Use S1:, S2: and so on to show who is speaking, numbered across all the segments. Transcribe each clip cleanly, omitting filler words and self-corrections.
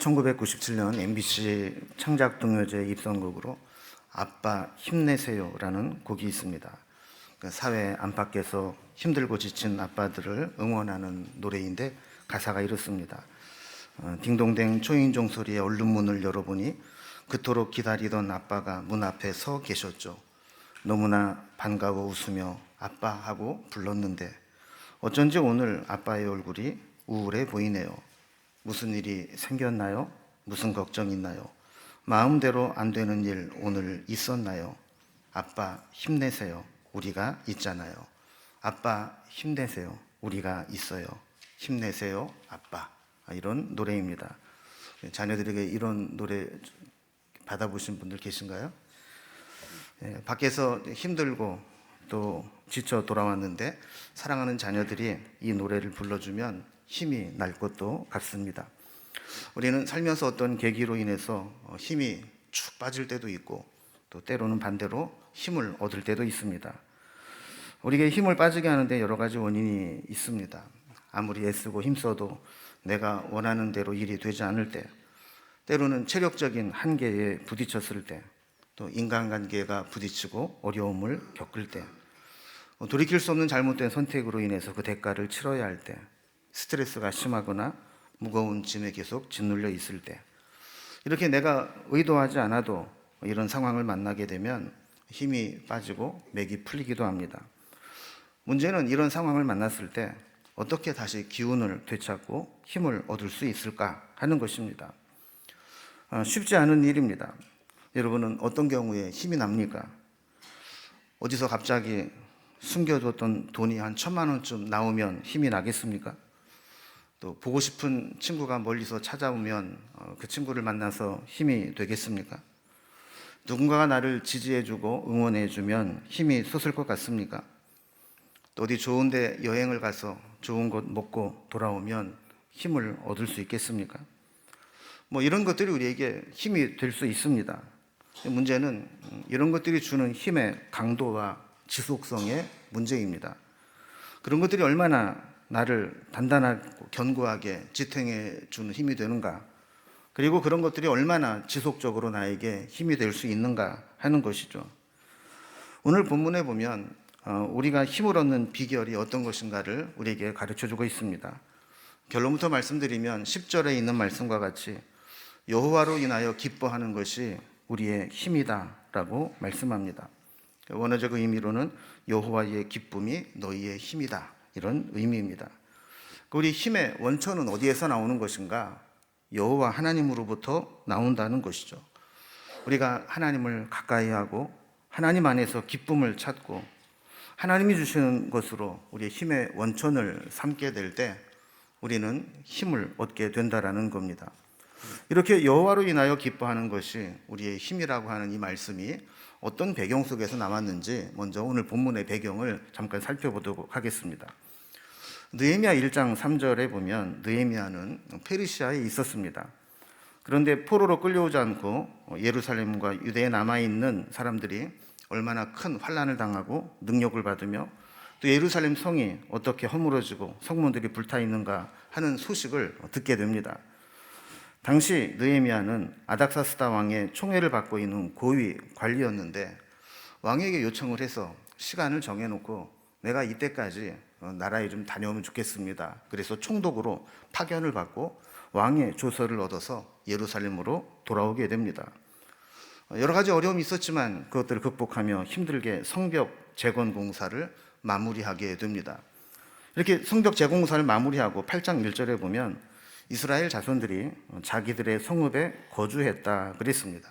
S1: 1997년 MBC 창작동요제 입선곡으로 아빠 힘내세요라는 곡이 있습니다. 사회 안팎에서 힘들고 지친 아빠들을 응원하는 노래인데 가사가 이렇습니다. 딩동댕 초인종 소리에 얼른 문을 열어보니 그토록 기다리던 아빠가 문 앞에 서 계셨죠. 너무나 반가워 웃으며 아빠 하고 불렀는데 어쩐지 오늘 아빠의 얼굴이 우울해 보이네요. 무슨 일이 생겼나요? 무슨 걱정 있나요? 마음대로 안 되는 일 오늘 있었나요? 아빠 힘내세요. 우리가 있잖아요. 아빠 힘내세요. 우리가 있어요. 힘내세요. 아빠. 이런 노래입니다. 자녀들에게 이런 노래 받아보신 분들 계신가요? 밖에서 힘들고 또 지쳐 돌아왔는데 사랑하는 자녀들이 이 노래를 불러주면 힘이 날 것도 같습니다. 우리는 살면서 어떤 계기로 인해서 힘이 축 빠질 때도 있고 또 때로는 반대로 힘을 얻을 때도 있습니다. 우리에게 힘을 빠지게 하는데 여러 가지 원인이 있습니다. 아무리 애쓰고 힘써도 내가 원하는 대로 일이 되지 않을 때, 때로는 체력적인 한계에 부딪혔을 때, 또 인간관계가 부딪히고 어려움을 겪을 때, 돌이킬 수 없는 잘못된 선택으로 인해서 그 대가를 치러야 할 때, 스트레스가 심하거나 무거운 짐에 계속 짓눌려 있을 때, 이렇게 내가 의도하지 않아도 이런 상황을 만나게 되면 힘이 빠지고 맥이 풀리기도 합니다. 문제는 이런 상황을 만났을 때 어떻게 다시 기운을 되찾고 힘을 얻을 수 있을까 하는 것입니다. 쉽지 않은 일입니다. 여러분은 어떤 경우에 힘이 납니까? 어디서 갑자기 숨겨뒀던 돈이 한 1,000만 원쯤 나오면 힘이 나겠습니까? 또 보고 싶은 친구가 멀리서 찾아오면 그 친구를 만나서 힘이 되겠습니까? 누군가가 나를 지지해주고 응원해주면 힘이 솟을 것 같습니까? 또 어디 좋은 데 여행을 가서 좋은 것 먹고 돌아오면 힘을 얻을 수 있겠습니까? 이런 것들이 우리에게 힘이 될 수 있습니다. 문제는 이런 것들이 주는 힘의 강도와 지속성의 문제입니다. 그런 것들이 얼마나 나를 단단하고 견고하게 지탱해 주는 힘이 되는가, 그리고 그런 것들이 얼마나 지속적으로 나에게 힘이 될 수 있는가 하는 것이죠. 오늘 본문에 보면 우리가 힘을 얻는 비결이 어떤 것인가를 우리에게 가르쳐주고 있습니다. 결론부터 말씀드리면 10절에 있는 말씀과 같이 여호와로 인하여 기뻐하는 것이 우리의 힘이다라고 말씀합니다. 원어적 의미로는 여호와의 기쁨이 너희의 힘이다, 이런 의미입니다. 우리 힘의 원천은 어디에서 나오는 것인가? 여호와 하나님으로부터 나온다는 것이죠. 우리가 하나님을 가까이 하고 하나님 안에서 기쁨을 찾고 하나님이 주시는 것으로 우리의 힘의 원천을 삼게 될 때 우리는 힘을 얻게 된다라는 겁니다. 이렇게 여호와로 인하여 기뻐하는 것이 우리의 힘이라고 하는 이 말씀이 어떤 배경 속에서 나왔는지 먼저 오늘 본문의 배경을 잠깐 살펴보도록 하겠습니다. 느헤미야 1장 3절에 보면 느헤미야는 페르시아에 있었습니다. 그런데 포로로 끌려오지 않고 예루살렘과 유대에 남아있는 사람들이 얼마나 큰 환난을 당하고 능력을 받으며 또 예루살렘 성이 어떻게 허물어지고 성문들이 불타있는가 하는 소식을 듣게 됩니다. 당시 느헤미야는 아닥사스다 왕의 총애를 받고 있는 고위 관리였는데 왕에게 요청을 해서 시간을 정해놓고 내가 이때까지 나라에 좀 다녀오면 좋겠습니다. 그래서 총독으로 파견을 받고 왕의 조서를 얻어서 예루살렘으로 돌아오게 됩니다. 여러 가지 어려움이 있었지만 그것들을 극복하며 힘들게 성벽 재건 공사를 마무리하게 됩니다. 이렇게 성벽 재건 공사를 마무리하고 8장 1절에 보면 이스라엘 자손들이 자기들의 성읍에 거주했다 그랬습니다.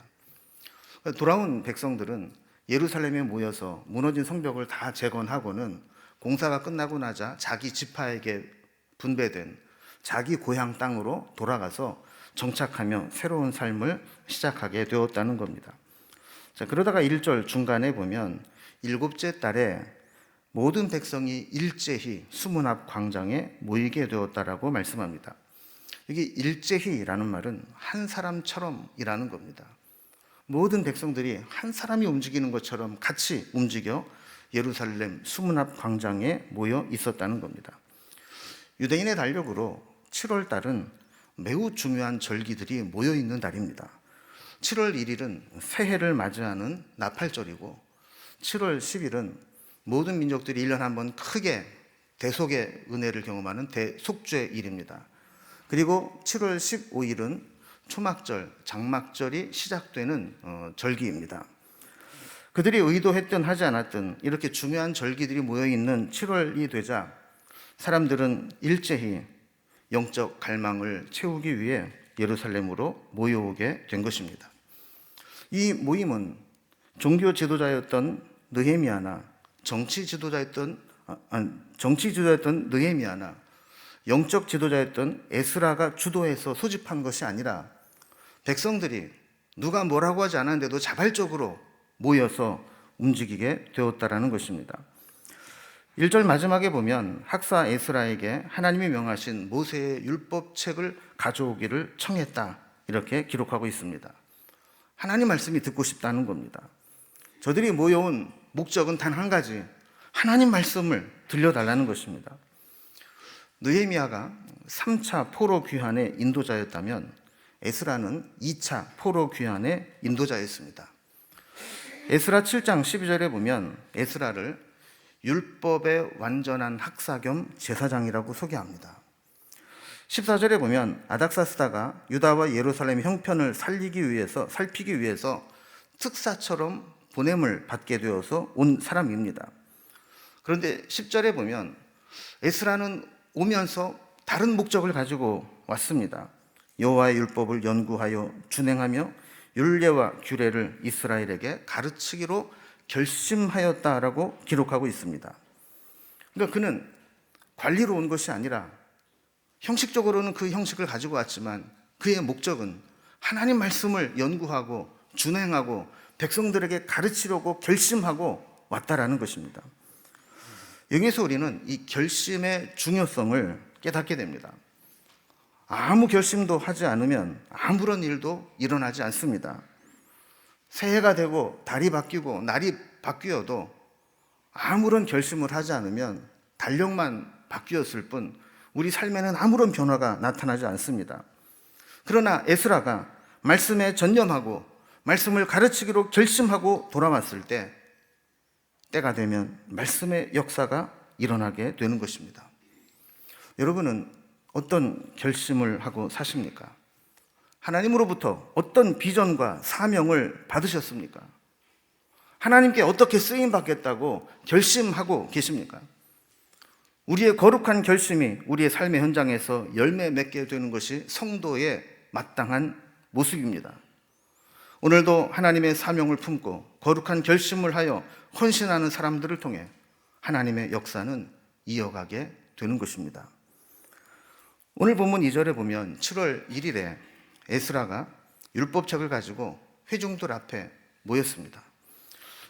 S1: 돌아온 백성들은 예루살렘에 모여서 무너진 성벽을 다 재건하고는 공사가 끝나고 나자 자기 지파에게 분배된 자기 고향 땅으로 돌아가서 정착하며 새로운 삶을 시작하게 되었다는 겁니다. 자, 그러다가 1절 중간에 보면 7째 달에 모든 백성이 일제히 수문 앞 광장에 모이게 되었다라고 말씀합니다. 여기 일제히라는 말은 한 사람처럼이라는 겁니다. 모든 백성들이 한 사람이 움직이는 것처럼 같이 움직여 예루살렘 수문 앞 광장에 모여 있었다는 겁니다. 유대인의 달력으로 7월 달은 매우 중요한 절기들이 모여 있는 날입니다. 7월 1일은 새해를 맞이하는 나팔절이고 7월 10일은 모든 민족들이 1년에 한 번 크게 대속의 은혜를 경험하는 대속죄 일입니다. 그리고 7월 15일은 초막절, 장막절이 시작되는 절기입니다. 그들이 의도했든 하지 않았든 이렇게 중요한 절기들이 모여있는 7월이 되자 사람들은 일제히 영적 갈망을 채우기 위해 예루살렘으로 모여오게 된 것입니다. 이 모임은 종교 지도자였던 느헤미야나 정치 지도자였던 느헤미야나 영적 지도자였던 에스라가 주도해서 소집한 것이 아니라 백성들이 누가 뭐라고 하지 않았는데도 자발적으로 모여서 움직이게 되었다라는 것입니다. 1절 마지막에 보면 학사 에스라에게 하나님이 명하신 모세의 율법책을 가져오기를 청했다, 이렇게 기록하고 있습니다. 하나님 말씀이 듣고 싶다는 겁니다. 저들이 모여온 목적은 단 한 가지, 하나님 말씀을 들려달라는 것입니다. 느헤미야가 3차 포로 귀환의 인도자였다면 에스라는 2차 포로 귀환의 인도자였습니다. 에스라 7장 12절에 보면 에스라를 율법의 완전한 학사 겸 제사장이라고 소개합니다. 14절에 보면 아닥사스다가 유다와 예루살렘 형편을 살피기 위해서 특사처럼 보냄을 받게 되어서 온 사람입니다. 그런데 10절에 보면 에스라는 오면서 다른 목적을 가지고 왔습니다. 여호와의 율법을 연구하여 준행하며 율례와 규례를 이스라엘에게 가르치기로 결심하였다라고 기록하고 있습니다. 그러니까 그는 관리로 온 것이 아니라 형식적으로는 그 형식을 가지고 왔지만 그의 목적은 하나님 말씀을 연구하고 준행하고 백성들에게 가르치려고 결심하고 왔다라는 것입니다. 여기서 우리는 이 결심의 중요성을 깨닫게 됩니다. 아무 결심도 하지 않으면 아무런 일도 일어나지 않습니다. 새해가 되고 달이 바뀌고 날이 바뀌어도 아무런 결심을 하지 않으면 달력만 바뀌었을 뿐 우리 삶에는 아무런 변화가 나타나지 않습니다. 그러나 에스라가 말씀에 전념하고 말씀을 가르치기로 결심하고 돌아왔을 때가 되면 말씀의 역사가 일어나게 되는 것입니다. 여러분은 어떤 결심을 하고 사십니까? 하나님으로부터 어떤 비전과 사명을 받으셨습니까? 하나님께 어떻게 쓰임받겠다고 결심하고 계십니까? 우리의 거룩한 결심이 우리의 삶의 현장에서 열매 맺게 되는 것이 성도의 마땅한 모습입니다. 오늘도 하나님의 사명을 품고 거룩한 결심을 하여 헌신하는 사람들을 통해 하나님의 역사는 이어가게 되는 것입니다. 오늘 본문 2절에 보면 7월 1일에 에스라가 율법책을 가지고 회중들 앞에 모였습니다.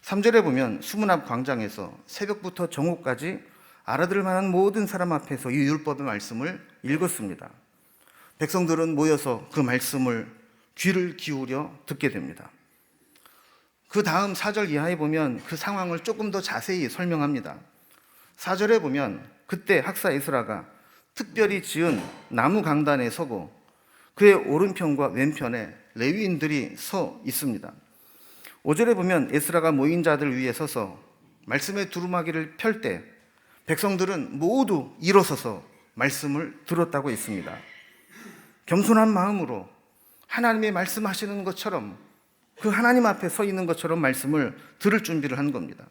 S1: 3절에 보면 수문 앞 광장에서 새벽부터 정오까지 알아들을 만한 모든 사람 앞에서 이 율법의 말씀을 읽었습니다. 백성들은 모여서 그 말씀을 귀를 기울여 듣게 됩니다. 그 다음 4절 이하에 보면 그 상황을 조금 더 자세히 설명합니다. 4절에 보면 그때 학사 에스라가 특별히 지은 나무 강단에 서고 그의 오른편과 왼편에 레위인들이 서 있습니다. 5절에 보면 에스라가 모인 자들 위에 서서 말씀의 두루마기를 펼 때 백성들은 모두 일어서서 말씀을 들었다고 했습니다. 겸손한 마음으로 하나님의 말씀하시는 것처럼 그 하나님 앞에 서 있는 것처럼 말씀을 들을 준비를 한 겁니다.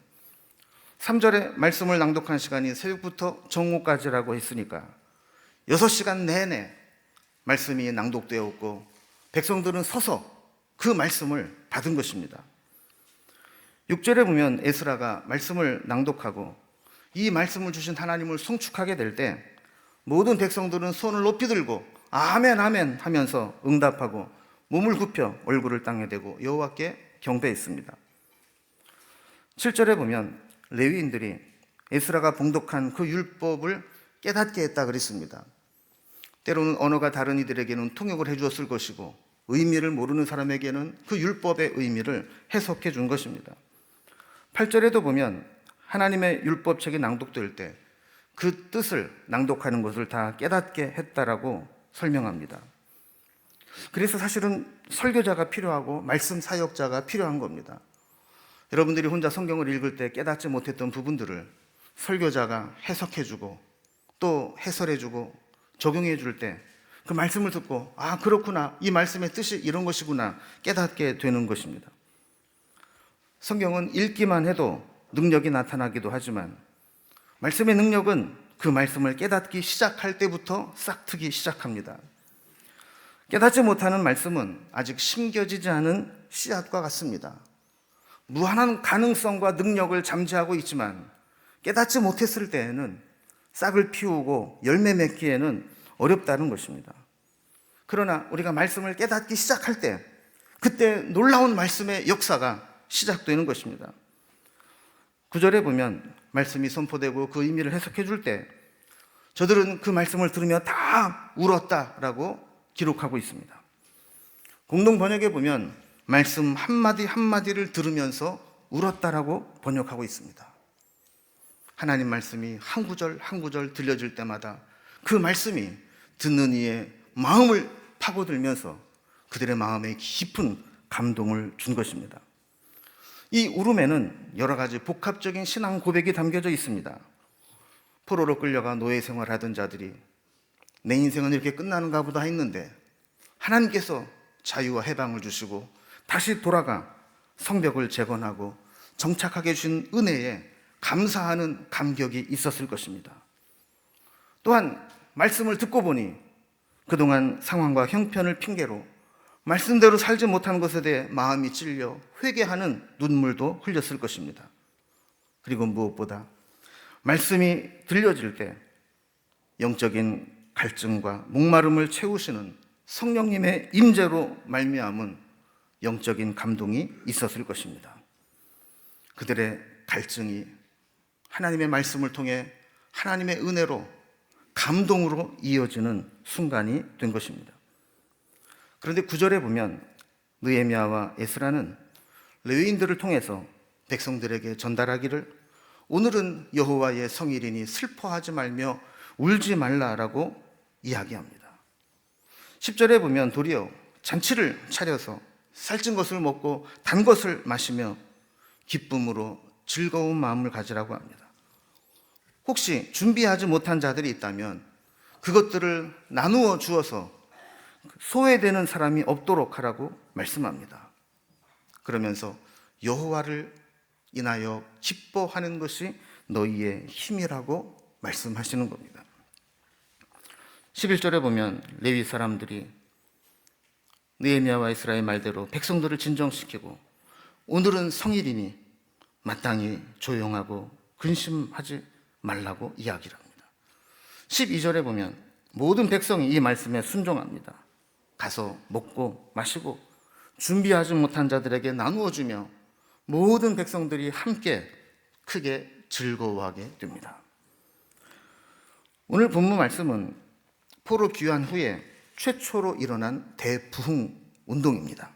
S1: 3절에 말씀을 낭독한 시간이 새벽부터 정오까지라고 했으니까 6시간 내내 말씀이 낭독되었고 백성들은 서서 그 말씀을 받은 것입니다. 6절에 보면 에스라가 말씀을 낭독하고 이 말씀을 주신 하나님을 송축하게 될 때 모든 백성들은 손을 높이 들고 아멘 아멘 하면서 응답하고 몸을 굽혀 얼굴을 땅에 대고 여호와께 경배했습니다. 7절에 보면 레위인들이 에스라가 봉독한 그 율법을 깨닫게 했다 그랬습니다. 때로는 언어가 다른 이들에게는 통역을 해주었을 것이고 의미를 모르는 사람에게는 그 율법의 의미를 해석해 준 것입니다. 8절에도 보면 하나님의 율법책이 낭독될 때 그 뜻을 낭독하는 것을 다 깨닫게 했다라고 설명합니다. 그래서 사실은 설교자가 필요하고 말씀 사역자가 필요한 겁니다. 여러분들이 혼자 성경을 읽을 때 깨닫지 못했던 부분들을 설교자가 해석해주고 또 해설해주고 적용해줄 때 그 말씀을 듣고 아 그렇구나, 이 말씀의 뜻이 이런 것이구나 깨닫게 되는 것입니다. 성경은 읽기만 해도 능력이 나타나기도 하지만 말씀의 능력은 그 말씀을 깨닫기 시작할 때부터 싹트기 시작합니다. 깨닫지 못하는 말씀은 아직 심겨지지 않은 씨앗과 같습니다. 무한한 가능성과 능력을 잠재하고 있지만 깨닫지 못했을 때에는 싹을 피우고 열매 맺기에는 어렵다는 것입니다. 그러나 우리가 말씀을 깨닫기 시작할 때 그때 놀라운 말씀의 역사가 시작되는 것입니다. 9절에 보면 말씀이 선포되고 그 의미를 해석해 줄 때 저들은 그 말씀을 들으며 다 울었다라고 기록하고 있습니다. 공동 번역에 보면 말씀 한마디 한마디를 들으면서 울었다라고 번역하고 있습니다. 하나님 말씀이 한 구절 한 구절 들려질 때마다 그 말씀이 듣는 이의 마음을 파고들면서 그들의 마음에 깊은 감동을 준 것입니다. 이 울음에는 여러 가지 복합적인 신앙 고백이 담겨져 있습니다. 포로로 끌려가 노예 생활하던 자들이 내 인생은 이렇게 끝나는가 보다 했는데 하나님께서 자유와 해방을 주시고 다시 돌아가 성벽을 재건하고 정착하게 주신 은혜에 감사하는 감격이 있었을 것입니다. 또한 말씀을 듣고 보니 그동안 상황과 형편을 핑계로 말씀대로 살지 못한 것에 대해 마음이 찔려 회개하는 눈물도 흘렸을 것입니다. 그리고 무엇보다 말씀이 들려질 때 영적인 갈증과 목마름을 채우시는 성령님의 임재로 말미암은 영적인 감동이 있었을 것입니다. 그들의 갈증이 하나님의 말씀을 통해 하나님의 은혜로 감동으로 이어지는 순간이 된 것입니다. 그런데 9절에 보면 느헤미야와 에스라는 레위인들을 통해서 백성들에게 전달하기를 오늘은 여호와의 성일이니 슬퍼하지 말며 울지 말라라고 이야기합니다. 10절에 보면 도리어 잔치를 차려서 살찐 것을 먹고 단 것을 마시며 기쁨으로 즐거운 마음을 가지라고 합니다. 혹시 준비하지 못한 자들이 있다면 그것들을 나누어 주어서 소외되는 사람이 없도록 하라고 말씀합니다. 그러면서 여호와를 인하여 기뻐하는 것이 너희의 힘이라고 말씀하시는 겁니다. 11절에 보면 레위 사람들이 느헤미야와 에스라의 말대로 백성들을 진정시키고 오늘은 성일이니 마땅히 조용하고 근심하지 말라고 이야기를 합니다. 12절에 보면 모든 백성이 이 말씀에 순종합니다. 가서 먹고 마시고 준비하지 못한 자들에게 나누어 주며 모든 백성들이 함께 크게 즐거워하게 됩니다. 오늘 본문 말씀은 포로 귀환 후에 최초로 일어난 대부흥 운동입니다.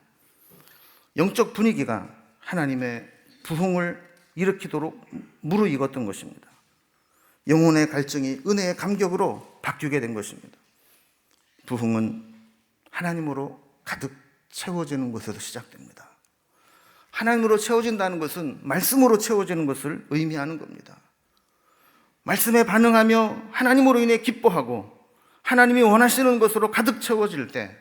S1: 영적 분위기가 하나님의 부흥을 일으키도록 무르익었던 것입니다. 영혼의 갈증이 은혜의 감격으로 바뀌게 된 것입니다. 부흥은 하나님으로 가득 채워지는 곳에서 시작됩니다. 하나님으로 채워진다는 것은 말씀으로 채워지는 것을 의미하는 겁니다. 말씀에 반응하며 하나님으로 인해 기뻐하고 하나님이 원하시는 것으로 가득 채워질 때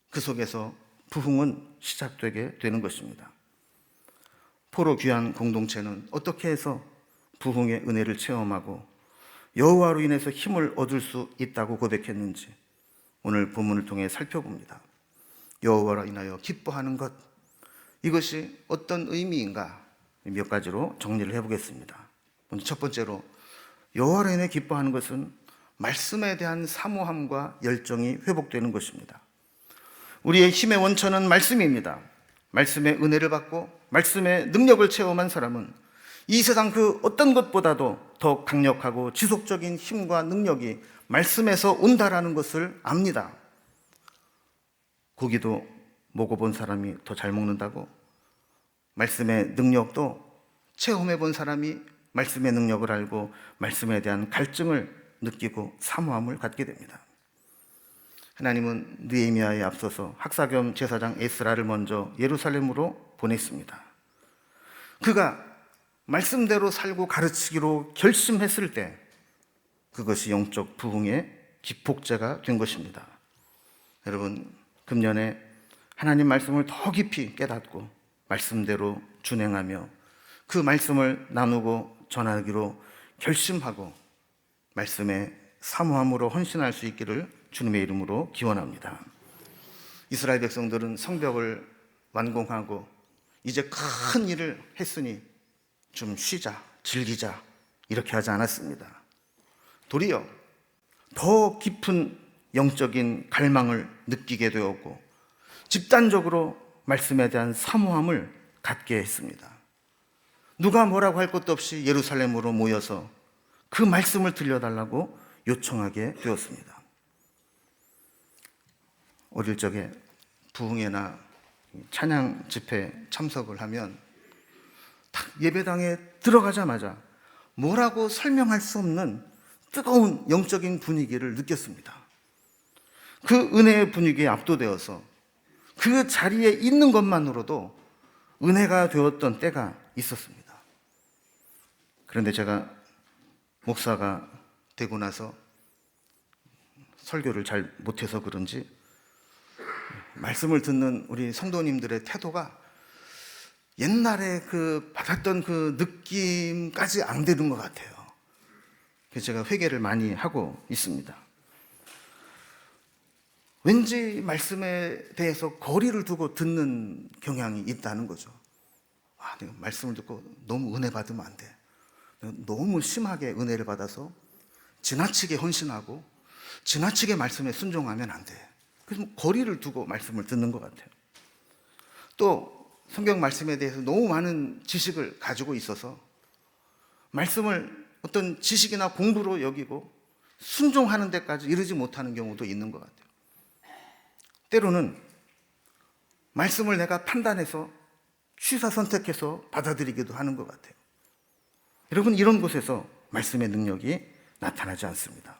S1: 그 속에서 부흥은 시작되게 되는 것입니다. 포로 귀한 공동체는 어떻게 해서 부흥의 은혜를 체험하고 여호와로 인해서 힘을 얻을 수 있다고 고백했는지 오늘 본문을 통해 살펴봅니다. 여호와로 인하여 기뻐하는 것, 이것이 어떤 의미인가 몇 가지로 정리를 해보겠습니다. 먼저 첫 번째로 여호와로 인해 기뻐하는 것은 말씀에 대한 사모함과 열정이 회복되는 것입니다. 우리의 힘의 원천은 말씀입니다. 말씀의 은혜를 받고 말씀의 능력을 체험한 사람은 이 세상 그 어떤 것보다도 더 강력하고 지속적인 힘과 능력이 말씀에서 온다라는 것을 압니다. 고기도 먹어본 사람이 더 잘 먹는다고 말씀의 능력도 체험해본 사람이 말씀의 능력을 알고 말씀에 대한 갈증을 느끼고 사모함을 갖게 됩니다. 하나님은 느헤미야에 앞서서 학사 겸 제사장 에스라를 먼저 예루살렘으로 보냈습니다. 그가 말씀대로 살고 가르치기로 결심했을 때 그것이 영적 부흥의 기폭제가 된 것입니다. 여러분, 금년에 하나님 말씀을 더 깊이 깨닫고 말씀대로 준행하며 그 말씀을 나누고 전하기로 결심하고 말씀에 사모함으로 헌신할 수 있기를 주님의 이름으로 기원합니다. 이스라엘 백성들은 성벽을 완공하고 이제 큰 일을 했으니 좀 쉬자, 즐기자 이렇게 하지 않았습니다. 도리어 더 깊은 영적인 갈망을 느끼게 되었고 집단적으로 말씀에 대한 사모함을 갖게 했습니다. 누가 뭐라고 할 것도 없이 예루살렘으로 모여서 그 말씀을 들려달라고 요청하게 되었습니다. 어릴 적에 부흥회나 찬양 집회 참석을 하면 딱 예배당에 들어가자마자 뭐라고 설명할 수 없는 뜨거운 영적인 분위기를 느꼈습니다. 그 은혜의 분위기에 압도되어서 그 자리에 있는 것만으로도 은혜가 되었던 때가 있었습니다. 그런데 제가 목사가 되고 나서 설교를 잘 못해서 그런지 말씀을 듣는 우리 성도님들의 태도가 옛날에 그 받았던 그 느낌까지 안 되는 것 같아요. 그래서 제가 회개를 많이 하고 있습니다. 왠지 말씀에 대해서 거리를 두고 듣는 경향이 있다는 거죠. 내가 말씀을 듣고 너무 은혜 받으면 안 돼. 너무 심하게 은혜를 받아서 지나치게 헌신하고 지나치게 말씀에 순종하면 안 돼. 그래서 거리를 두고 말씀을 듣는 것 같아요. 또 성경 말씀에 대해서 너무 많은 지식을 가지고 있어서 말씀을 어떤 지식이나 공부로 여기고 순종하는 데까지 이르지 못하는 경우도 있는 것 같아요. 때로는 말씀을 내가 판단해서 취사 선택해서 받아들이기도 하는 것 같아요. 여러분, 이런 곳에서 말씀의 능력이 나타나지 않습니다.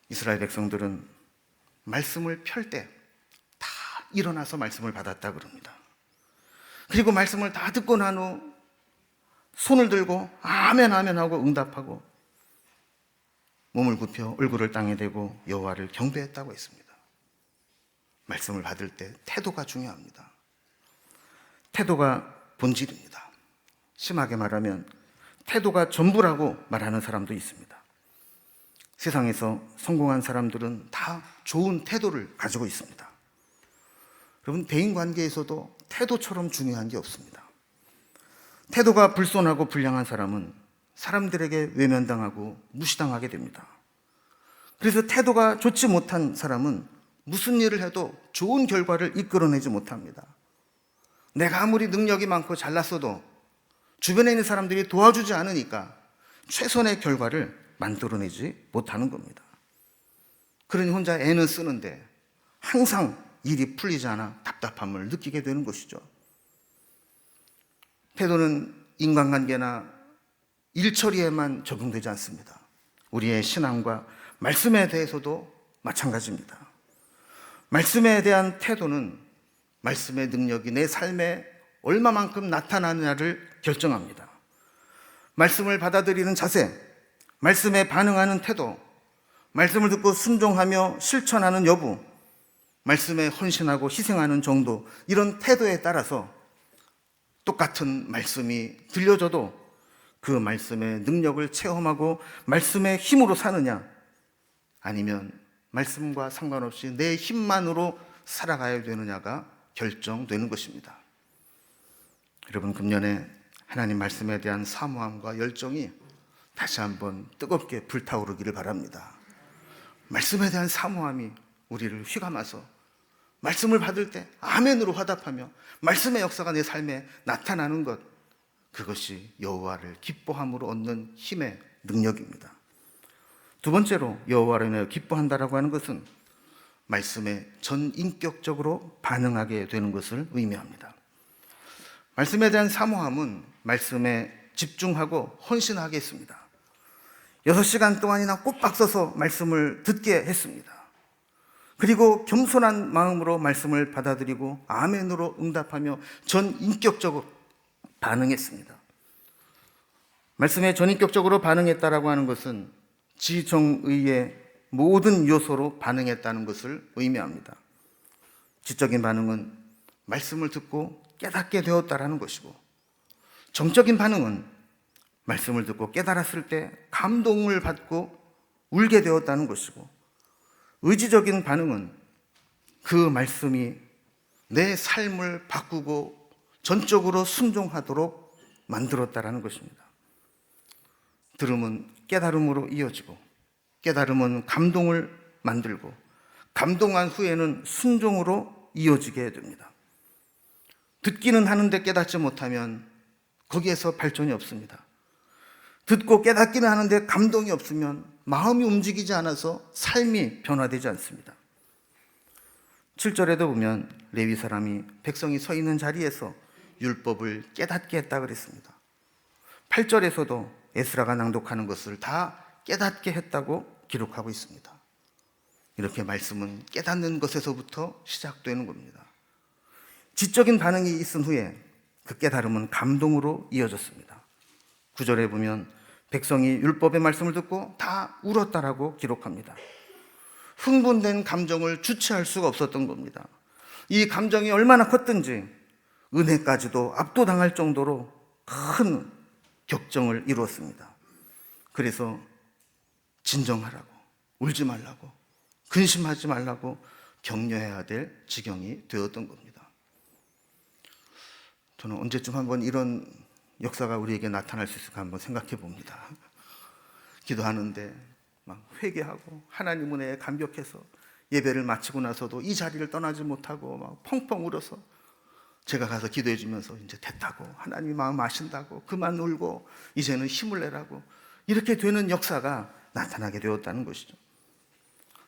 S1: 이스라엘 백성들은 말씀을 펼 때 다 일어나서 말씀을 받았다 그럽니다. 그리고 말씀을 다 듣고 난 후 손을 들고 아멘 아멘 하고 응답하고 몸을 굽혀 얼굴을 땅에 대고 여호와를 경배했다고 했습니다. 말씀을 받을 때 태도가 중요합니다. 태도가 본질입니다. 심하게 말하면 태도가 전부라고 말하는 사람도 있습니다. 세상에서 성공한 사람들은 다 좋은 태도를 가지고 있습니다. 여러분, 대인관계에서도 태도처럼 중요한 게 없습니다. 태도가 불손하고 불량한 사람은 사람들에게 외면당하고 무시당하게 됩니다. 그래서 태도가 좋지 못한 사람은 무슨 일을 해도 좋은 결과를 이끌어내지 못합니다. 내가 아무리 능력이 많고 잘났어도 주변에 있는 사람들이 도와주지 않으니까 최선의 결과를 만들어내지 못하는 겁니다. 그러니 혼자 애는 쓰는데 항상 일이 풀리지 않아 답답함을 느끼게 되는 것이죠. 태도는 인간관계나 일처리에만 적용되지 않습니다. 우리의 신앙과 말씀에 대해서도 마찬가지입니다. 말씀에 대한 태도는 말씀의 능력이 내 삶에 얼마만큼 나타나느냐를 결정합니다. 말씀을 받아들이는 자세, 말씀에 반응하는 태도, 말씀을 듣고 순종하며 실천하는 여부, 말씀에 헌신하고 희생하는 정도, 이런 태도에 따라서 똑같은 말씀이 들려줘도 그 말씀의 능력을 체험하고 말씀의 힘으로 사느냐, 아니면 말씀과 상관없이 내 힘만으로 살아가야 되느냐가 결정되는 것입니다. 여러분, 금년에 하나님 말씀에 대한 사모함과 열정이 다시 한번 뜨겁게 불타오르기를 바랍니다. 말씀에 대한 사모함이 우리를 휘감아서 말씀을 받을 때 아멘으로 화답하며 말씀의 역사가 내 삶에 나타나는 것, 그것이 여호와를 기뻐함으로 얻는 힘의 능력입니다. 두 번째로 여호와를 인하여 기뻐한다라고 하는 것은 말씀에 전인격적으로 반응하게 되는 것을 의미합니다. 말씀에 대한 사모함은 말씀에 집중하고 헌신하게 했습니다. 6시간 동안이나 꼬박 서서 말씀을 듣게 했습니다. 그리고 겸손한 마음으로 말씀을 받아들이고 아멘으로 응답하며 전인격적으로 반응했습니다. 말씀에 전인격적으로 반응했다라고 하는 것은 지정의의 모든 요소로 반응했다는 것을 의미합니다. 지적인 반응은 말씀을 듣고 깨닫게 되었다라는 것이고, 정적인 반응은 말씀을 듣고 깨달았을 때 감동을 받고 울게 되었다는 것이고, 의지적인 반응은 그 말씀이 내 삶을 바꾸고 전적으로 순종하도록 만들었다라는 것입니다. 들음은 깨달음으로 이어지고, 깨달음은 감동을 만들고, 감동한 후에는 순종으로 이어지게 됩니다. 듣기는 하는데 깨닫지 못하면 거기에서 발전이 없습니다. 듣고 깨닫기는 하는데 감동이 없으면 마음이 움직이지 않아서 삶이 변화되지 않습니다. 7절에도 보면 레위 사람이 백성이 서 있는 자리에서 율법을 깨닫게 했다 그랬습니다. 8절에서도 에스라가 낭독하는 것을 다 깨닫게 했다고 기록하고 있습니다. 이렇게 말씀은 깨닫는 것에서부터 시작되는 겁니다. 지적인 반응이 있은 후에 그 깨달음은 감동으로 이어졌습니다. 9절에 보면 백성이 율법의 말씀을 듣고 다 울었다라고 기록합니다. 흥분된 감정을 주체할 수가 없었던 겁니다. 이 감정이 얼마나 컸든지 은혜까지도 압도당할 정도로 큰 격정을 이루었습니다. 그래서 진정하라고, 울지 말라고, 근심하지 말라고 격려해야 될 지경이 되었던 겁니다. 저는 언제쯤 한번 이런 역사가 우리에게 나타날 수 있을까 한번 생각해 봅니다. 기도하는데 막 회개하고 하나님 은혜에 감격해서 예배를 마치고 나서도 이 자리를 떠나지 못하고 막 펑펑 울어서 제가 가서 기도해 주면서 이제 됐다고, 하나님 마음 아신다고, 그만 울고 이제는 힘을 내라고, 이렇게 되는 역사가 나타나게 되었다는 것이죠.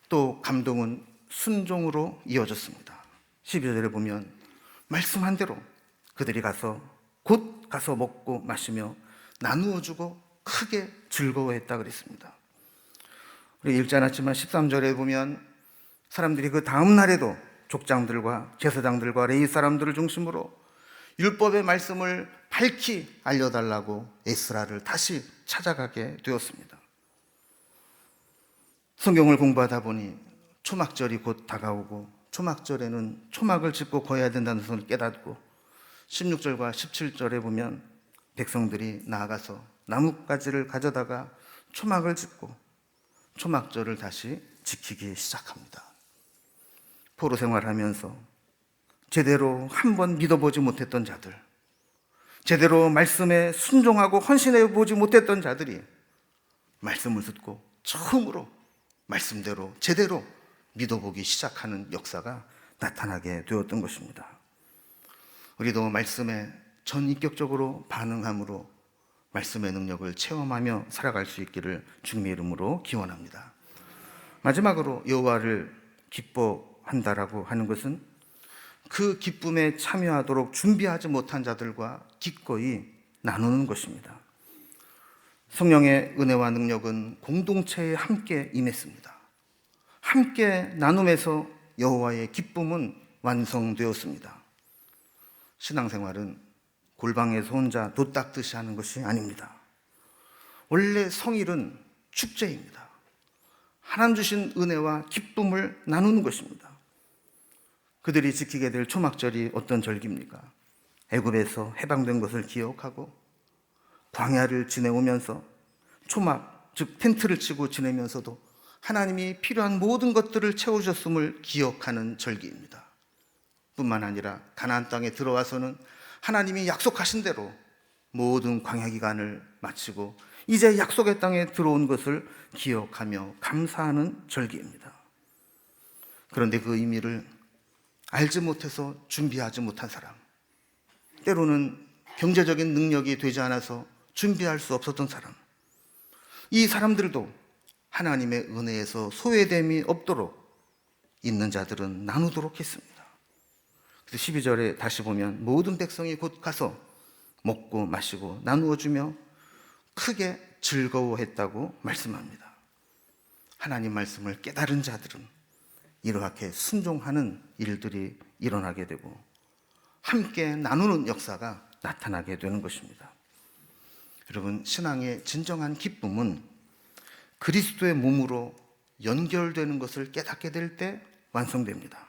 S1: 또 감동은 순종으로 이어졌습니다. 12절에 보면 말씀한 대로 그들이 곧 가서 먹고 마시며 나누어 주고 크게 즐거워했다 그랬습니다. 우리 읽지 않았지만 13절에 보면 사람들이 그 다음 날에도 족장들과 제사장들과 레위 사람들을 중심으로 율법의 말씀을 밝히 알려달라고 에스라를 다시 찾아가게 되었습니다. 성경을 공부하다 보니 초막절이 곧 다가오고 초막절에는 초막을 짓고 거해야 된다는 것을 깨닫고 16절과 17절에 보면 백성들이 나아가서 나뭇가지를 가져다가 초막을 짓고 초막절을 다시 지키기 시작합니다. 포로 생활하면서 제대로 한번 믿어보지 못했던 자들, 제대로 말씀에 순종하고 헌신해 보지 못했던 자들이 말씀을 듣고 처음으로 말씀대로 제대로 믿어보기 시작하는 역사가 나타나게 되었던 것입니다. 우리도 말씀에 전인격적으로 반응함으로 말씀의 능력을 체험하며 살아갈 수 있기를 주님의 이름으로 기원합니다. 마지막으로 여호와를 기뻐한다라고 하는 것은 그 기쁨에 참여하도록 준비하지 못한 자들과 기꺼이 나누는 것입니다. 성령의 은혜와 능력은 공동체에 함께 임했습니다. 함께 나눔에서 여호와의 기쁨은 완성되었습니다. 신앙생활은 골방에서 혼자 돛 닦듯이 하는 것이 아닙니다. 원래 성일은 축제입니다. 하나님 주신 은혜와 기쁨을 나누는 것입니다. 그들이 지키게 될 초막절이 어떤 절기입니까? 애굽에서 해방된 것을 기억하고 광야를 지내오면서 초막, 즉 텐트를 치고 지내면서도 하나님이 필요한 모든 것들을 채워주셨음을 기억하는 절기입니다. 뿐만 아니라 가나안 땅에 들어와서는 하나님이 약속하신 대로 모든 광야 기간을 마치고 이제 약속의 땅에 들어온 것을 기억하며 감사하는 절기입니다. 그런데 그 의미를 알지 못해서 준비하지 못한 사람, 때로는 경제적인 능력이 되지 않아서 준비할 수 없었던 사람, 이 사람들도 하나님의 은혜에서 소외됨이 없도록 있는 자들은 나누도록 했습니다. 그래서 12절에 다시 보면 모든 백성이 곧 가서 먹고 마시고 나누어 주며 크게 즐거워했다고 말씀합니다. 하나님 말씀을 깨달은 자들은 이렇게 순종하는 일들이 일어나게 되고 함께 나누는 역사가 나타나게 되는 것입니다. 여러분, 신앙의 진정한 기쁨은 그리스도의 몸으로 연결되는 것을 깨닫게 될 때 완성됩니다.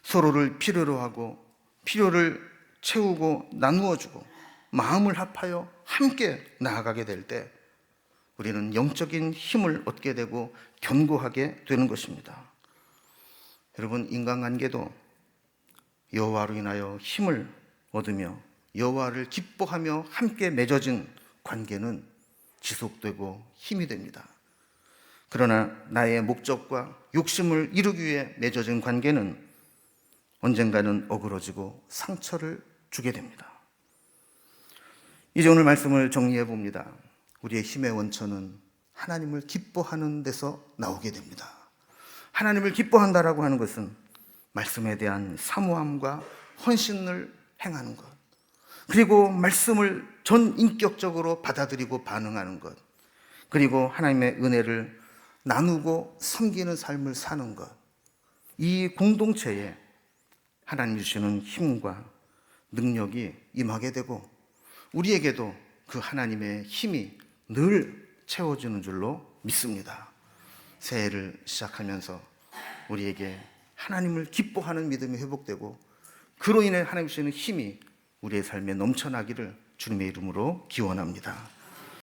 S1: 서로를 필요로 하고 필요를 채우고 나누어 주고 마음을 합하여 함께 나아가게 될 때 우리는 영적인 힘을 얻게 되고 견고하게 되는 것입니다. 여러분, 인간관계도 여호와로 인하여 힘을 얻으며 여호와를 기뻐하며 함께 맺어진 관계는 지속되고 힘이 됩니다. 그러나 나의 목적과 욕심을 이루기 위해 맺어진 관계는 언젠가는 어그러지고 상처를 주게 됩니다. 이제 오늘 말씀을 정리해 봅니다. 우리의 힘의 원천은 하나님을 기뻐하는 데서 나오게 됩니다. 하나님을 기뻐한다라고 하는 것은 말씀에 대한 사모함과 헌신을 행하는 것, 그리고 말씀을 전인격적으로 받아들이고 반응하는 것, 그리고 하나님의 은혜를 나누고 섬기는 삶을 사는 것, 이 공동체에 하나님 주시는 힘과 능력이 임하게 되고 우리에게도 그 하나님의 힘이 늘 채워주는 줄로 믿습니다. 새해를 시작하면서 우리에게 하나님을 기뻐하는 믿음이 회복되고 그로 인해 하나님 주시는 힘이 우리의 삶에 넘쳐나기를 주님의 이름으로 기원합니다.